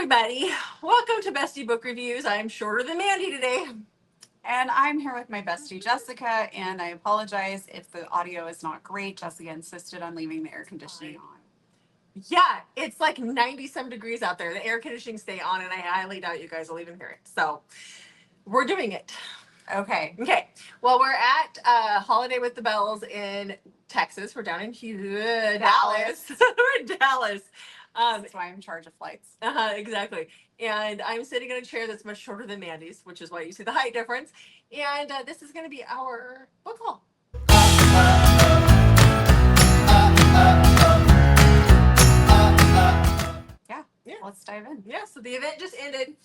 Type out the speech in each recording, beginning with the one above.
everybody. Welcome to Bestie Book Reviews. I'm shorter than Mandy today. And I'm here with my bestie Jessica, and I apologize if the audio is not great. Jessica insisted on leaving the air conditioning on. Yeah, it's like 90-some degrees out there. The air conditioning stay on, and I highly doubt you guys will even hear it. So we're doing it. Okay. Okay. Well, we're at Holiday with the Bells in Texas. We're down in Dallas. We're in Dallas. That's why I'm in charge of flights. Exactly. And I'm sitting in a chair that's much shorter than Mandy's, which is why you see the height difference. And this is going to be our book haul. Yeah, let's dive in. Yeah, so the event just ended.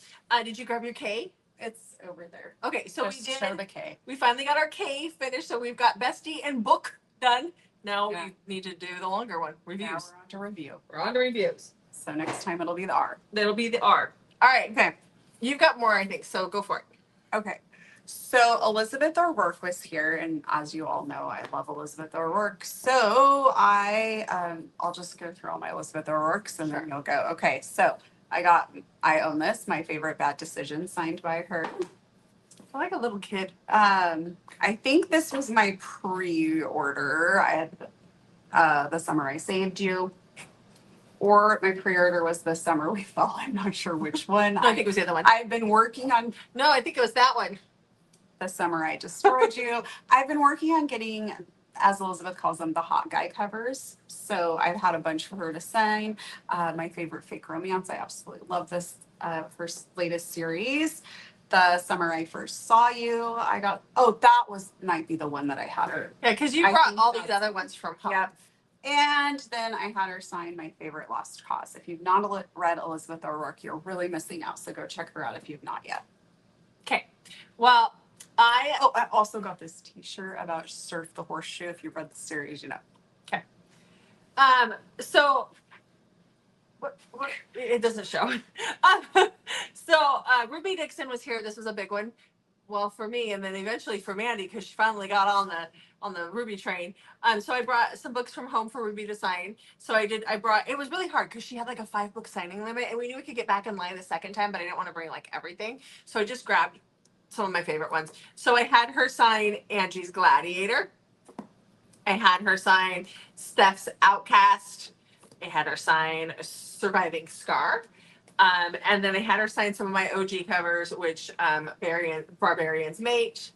Did you grab your K? It's over there. Okay, so Just we did. show the K. We finally got our K finished, so we've got Bestie and book done. Now we need to do the longer one, reviews. Now we're on to review. We're on to reviews. So next time it'll be the R. That'll be the R. All right. Okay. You've got more, I think, so go for it. Okay. So Elizabeth O'Rourke was here, and as you all know, I love Elizabeth O'Rourke. So I'll just go through all my Elizabeth O'Rourkes, and then you'll go. Okay, so I own this, my favorite bad decision, signed by her. I feel like a little kid. I think this was my pre-order. I had The Summer I Saved You, or my pre-order was The Summer We Fell. I'm not sure which one. I think it was the other one. I've been working on No, I think it was that one. The Summer I Destroyed You. I've been working on getting, as Elizabeth calls them, the hot guy covers. So I've had a bunch for her to sign. My favorite fake romance. I absolutely love this, her latest series. The Summer I First Saw You. That might be the one that I had her. Yeah, because you brought all these other ones from home. Yep. And then I had her sign my favorite Lost Cause. If you've not read Elizabeth O'Rourke, you're really missing out. So go check her out if you've not yet. Okay. Well, I also got this T-shirt about Surf the Horseshoe. If you've read the series, you know. Okay. So what it doesn't show. Ruby Dixon was here. This was a big one. Well, for me, and then eventually for Mandy, because she finally got on the Ruby train. So I brought some books from home for Ruby to sign. So it was really hard because she had like a 5-book signing limit, and we knew we could get back in line the second time, but I didn't want to bring like everything. So I just grabbed some of my favorite ones. So I had her sign Angie's Gladiator. I had her sign Steph's Outcast. I had her sign Surviving Scar. And then I had her sign some of my OG covers, which Barbarian's Mate,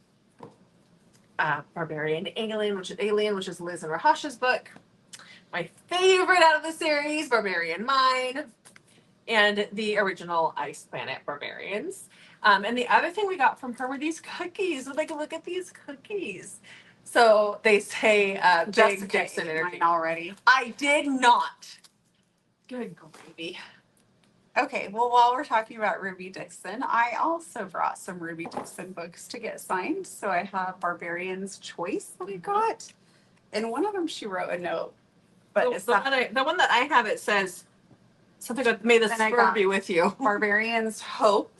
Barbarian Alien, which is Liz and Rahash's book. My favorite out of the series, Barbarian Mine, and the original Ice Planet Barbarians. And the other thing we got from her were these cookies. Like, look at these cookies. So they say Big Dixon Entertainment already. I did not. Good gravy. Okay, well, while we're talking about Ruby Dixon, I also brought some Ruby Dixon books to get signed. So I have Barbarian's Choice that we got. And one of them, she wrote a note. But it's the one that I have, it says something like, may the spur be with you. Barbarian's Hope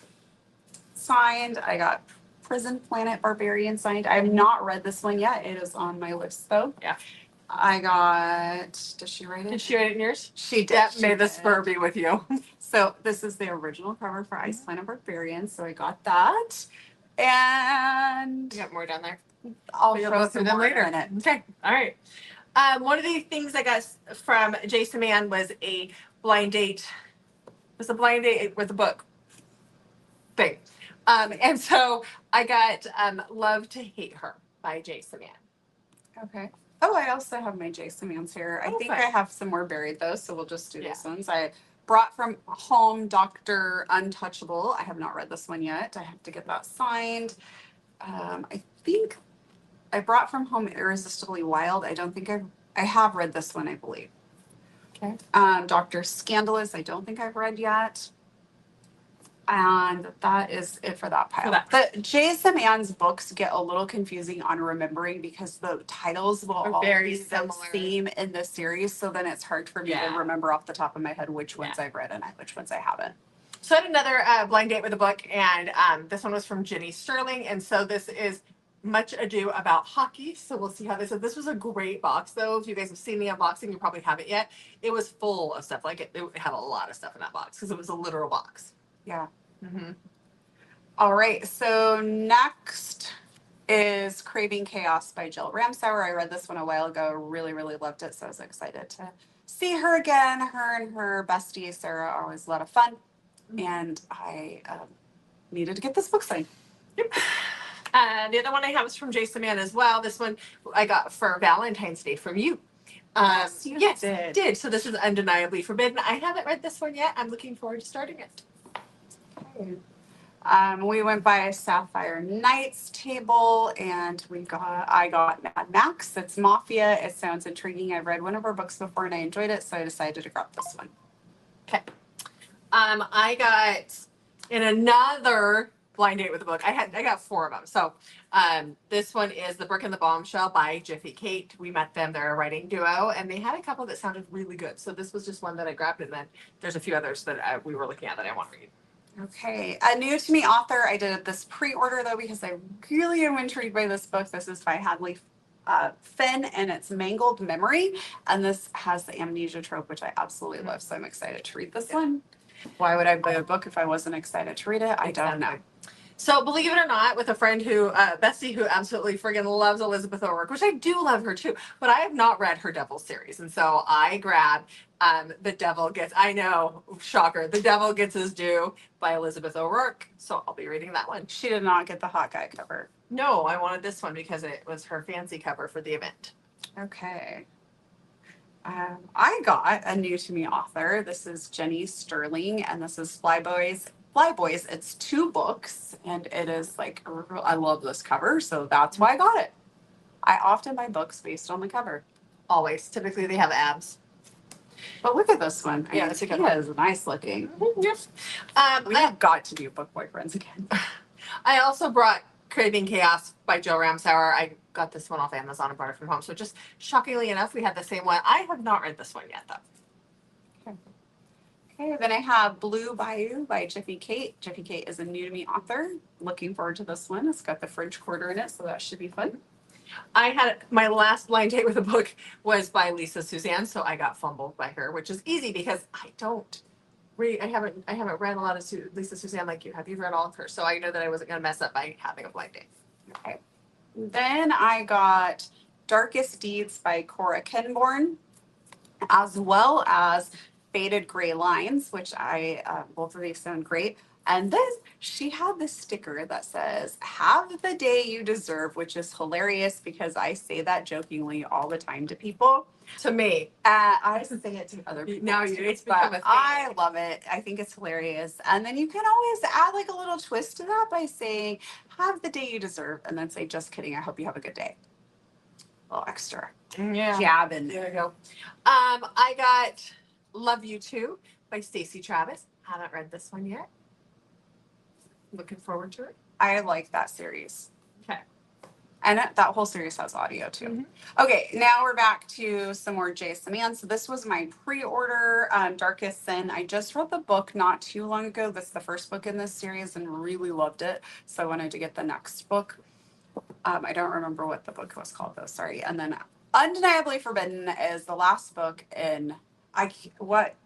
signed. I got Prison Planet Barbarian signed. I have not read this one yet. It is on my list, though. Yeah. I got, did she write it? Did she write it in yours? She did. Yeah, may the spur be with you. So this is the original cover for Ice Planet Barbarian. So I got that. And you got more down there. I'll go through them later. Okay. All right. One of the things I got from Jason Mann was a blind date. It was a blind date with a book thing. And so I got Love to Hate Her by Jason Mann. Okay. Oh, I also have my Jason Manns here. I think I have some more buried though, so we'll just do these ones. I brought from home Dr. Untouchable. I have not read this one yet. I have to get that signed. I think I brought from home Irresistibly Wild. I don't think I have read this one, I believe. Okay. Dr. Scandalous. I don't think I've read yet. And that is it for that pile. The Jason Mann's books get a little confusing on remembering because the titles will all be the same in the series. So then it's hard for me to remember off the top of my head which ones I've read and which ones I haven't. So I had another blind date with a book, and this one was from Jenny Sterling. And so this is Much Ado About Hockey. So we'll see how this is. This was a great box, though. If you guys have seen the unboxing, you probably haven't yet. It was full of stuff. Like it had a lot of stuff in that box because it was a literal box. Yeah. Mm-hmm. All right. So next is Craving Chaos by Jill Ramsauer. I read this one a while ago. Really, really loved it. So I was excited to see her again. Her and her bestie, Sarah, are always a lot of fun. And I needed to get this book signed. Yep. The other one I have is from Jason Mann as well. This one I got for Valentine's Day from you. Yes, you did. So this is Undeniably Forbidden. I haven't read this one yet. I'm looking forward to starting it. Okay. We went by Sapphire Knight's table and I got Mad Max. It's Mafia. It sounds intriguing. I've read one of her books before and I enjoyed it, so I decided to grab this one. Okay. I got in another blind date with a book. I got 4 of them. So this one is The Brick and the Bombshell by Jiffy Kate. We met them. They're a writing duo, and they had a couple that sounded really good. So this was just one that I grabbed, and then there's a few others that we were looking at that I want to read. Okay, a new to me author. I did this pre-order though because I really am intrigued by this book. This is by Hadley Finn, and it's Mangled Memory, and this has the amnesia trope, which I absolutely love. So I'm excited to read this one. Why would I buy a book if I wasn't excited to read it? I don't know. So believe it or not, with a friend who, Bessie, who absolutely friggin' loves Elizabeth O'Rourke, which I do love her too, but I have not read her Devil series. And so I grabbed The Devil Gets, I know, shocker, The Devil Gets His Due by Elizabeth O'Rourke. So I'll be reading that one. She did not get the hot guy cover. No, I wanted this one because it was her fancy cover for the event. Okay. I got a new to me author. This is Jenny Sterling, and this is Flyboys. It's 2 books, and it is like, I love this cover, so that's why I got it. I often buy books based on the cover. Always. Typically they have abs. But look at this one. Yeah, it's a good one. It is nice looking. Yes. We have got to do book boyfriends again. I also brought Craving Chaos by Jill Ramsauer. I got this one off Amazon and brought it from home. So just shockingly enough, we had the same one. I have not read this one yet, though. Okay, then I have Blue Bayou by Jiffy Kate. Jiffy Kate is a new to me author. Looking forward to this one. It's got the French Quarter in it, so that should be fun. I had my last blind date with a book was by Lisa Suzanne, so I got fumbled by her, which is easy because I don't read. I haven't read a lot of Lisa Suzanne like you have. You've read all of her, so I know that I wasn't going to mess up by having a blind date. Okay. Then I got Darkest Deeds by Cora Kenborn, as well as Faded Gray Lines, which both of these sound great. And this, she had this sticker that says, "Have the day you deserve," which is hilarious because I say that jokingly all the time to people. To me. I used to say it to other people. Now too, it's become a thing. I love it. I think it's hilarious. And then you can always add like a little twist to that by saying, "Have the day you deserve," and then say, "Just kidding. I hope you have a good day." A little extra jab in there. There you go. I got Love You Too by Stacey Travis. Haven't read this one yet. Looking forward to it. I like that series. Okay. And that whole series has audio too. Mm-hmm. Okay, now we're back to some more Jason Mann. So this was my pre-order, Darkest Sin. I just read the book not too long ago. This is the first book in this series and really loved it. So I wanted to get the next book. I don't remember what the book was called though, sorry. And then Undeniably Forbidden is the last book in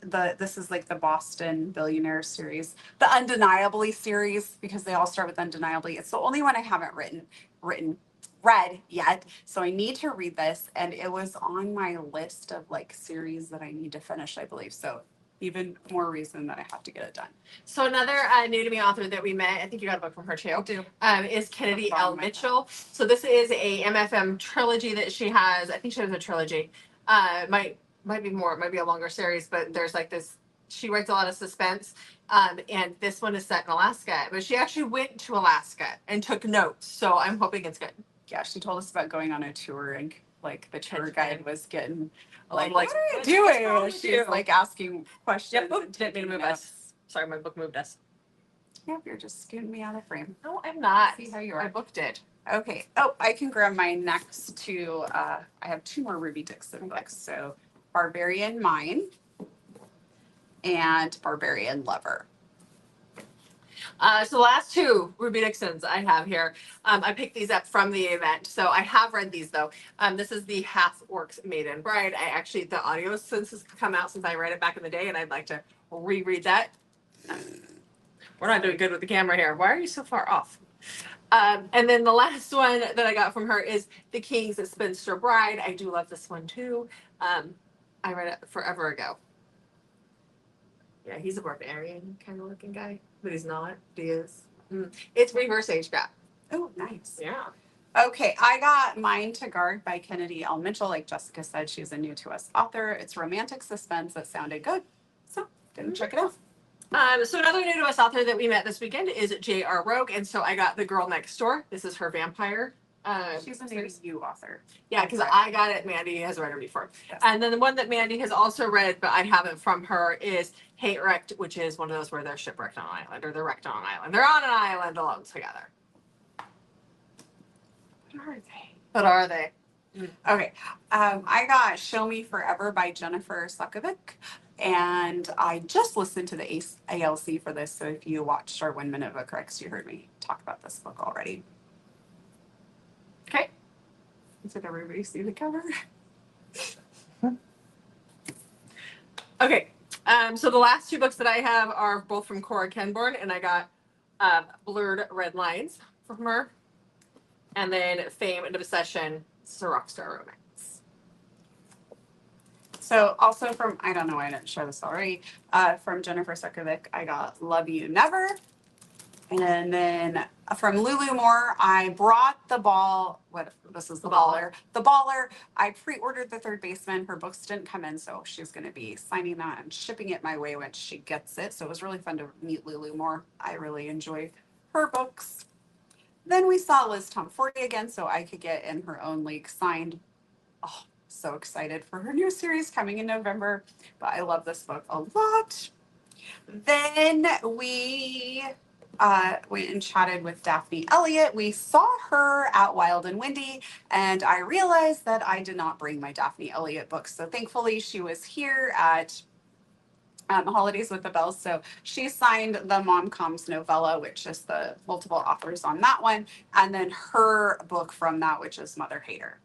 this is like the Boston Billionaire series, the Undeniably series, because they all start with Undeniably. It's the only one I haven't read yet. So I need to read this, and it was on my list of like series that I need to finish, I believe. So even more reason that I have to get it done. So another new to me author that we met, I think you got a book from her too. I do. Is Kennedy L. Mitchell. So this is a MFM trilogy that she has. I think she has a trilogy. Might be more, might be a longer series, but there's like this, she writes a lot of suspense. And this one is set in Alaska, but she actually went to Alaska and took notes. So I'm hoping it's good. Yeah, she told us about going on a tour, and like the tour guide was getting like, like, "What are you doing?" She was like asking questions. Yep, and didn't mean to move us. Sorry, my book moved us. Yep, you're just scooting me out of frame. No, I'm not. See how you are. My book did. Okay. Oh, I can grab my next two. I have 2 more Ruby Dixon books. So Barbarian Mine and Barbarian Lover. So the last two Ruby Dixons I have here, I picked these up from the event. So I have read these though. This is the Half Orcs Maiden Bride. I actually, the audio since has come out since I read it back in the day, and I'd like to reread that. We're not doing good with the camera here. Why are you so far off? And then the last one that I got from her is The King's Spinster Bride. I do love this one too. I read it forever ago. Yeah, he's a barbarian kind of looking guy, but he's not. He is. It's reverse age gap. Oh, nice. Yeah. Okay, I got Mine to Guard by Kennedy L. Mitchell. Like Jessica said, she's a new to us author. It's romantic suspense that sounded good, so didn't check it out. So another new to us author that we met this weekend is J.R. Rogue, and so I got The Girl Next Door. This is her vampire. She's a new you author. Yeah, because I got it. Mandy has read her before. Yes. And then the one that Mandy has also read, but I haven't from her, is Hate Wrecked, which is one of those where they're shipwrecked on an island, or they're wrecked on an island. They're on an island alone together. What are they? What are they? Okay, I got Show Me Forever by Jennifer Sukovic, and I just listened to the ALC for this, so if you watched our 1 Minute Book Recs, you heard me talk about this book already. Okay. Did everybody see the cover? Okay. So the last two books that I have are both from Cora Kenborn, and I got Blurred Red Lines from her, and then Fame and Obsession, it's a Rockstar Romance. So also from, I don't know why I didn't show this already, from Jennifer Sukovic, I got Love You Never. And then from Lulu Moore, I brought The Ball. This is The Baller. The Baller. I pre-ordered The Third Baseman. Her books didn't come in, so she's going to be signing that and shipping it my way when she gets it. So it was really fun to meet Lulu Moore. I really enjoy her books. Then we saw Liz Tomforty again, so I could get In Her Own League signed. Oh, so excited for her new series coming in November. But I love this book a lot. Then we went and chatted with Daphne Elliott. We saw her at Wild and Windy, and I realized that I did not bring my Daphne Elliott books. So thankfully, she was here at Holidays with the Bells. So she signed the Mom Comes novella, which is the multiple authors on that one, and then her book from that, which is Mother Hater.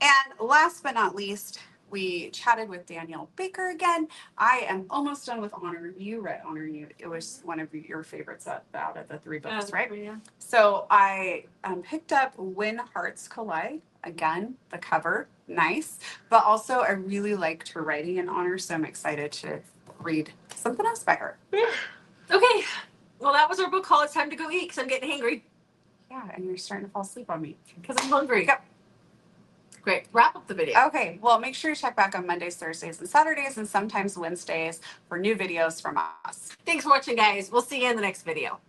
And last but not least, we chatted with Danielle Baker again. I am almost done with Honor. You read Honor. It was one of your favorites out of the three books, right? Yeah. So I picked up When Hearts Collide. Again, the cover, nice. But also I really liked her writing in Honor, so I'm excited to read something else by her. Okay. Well, that was our book haul. It's time to go eat because I'm getting hangry. Yeah, and you're starting to fall asleep on me. Because I'm hungry. Yep. Great. Wrap up the video. Okay, well, make sure you check back on Mondays, Thursdays, and Saturdays, and sometimes Wednesdays for new videos from us. Thanks for watching, guys. We'll see you in the next video.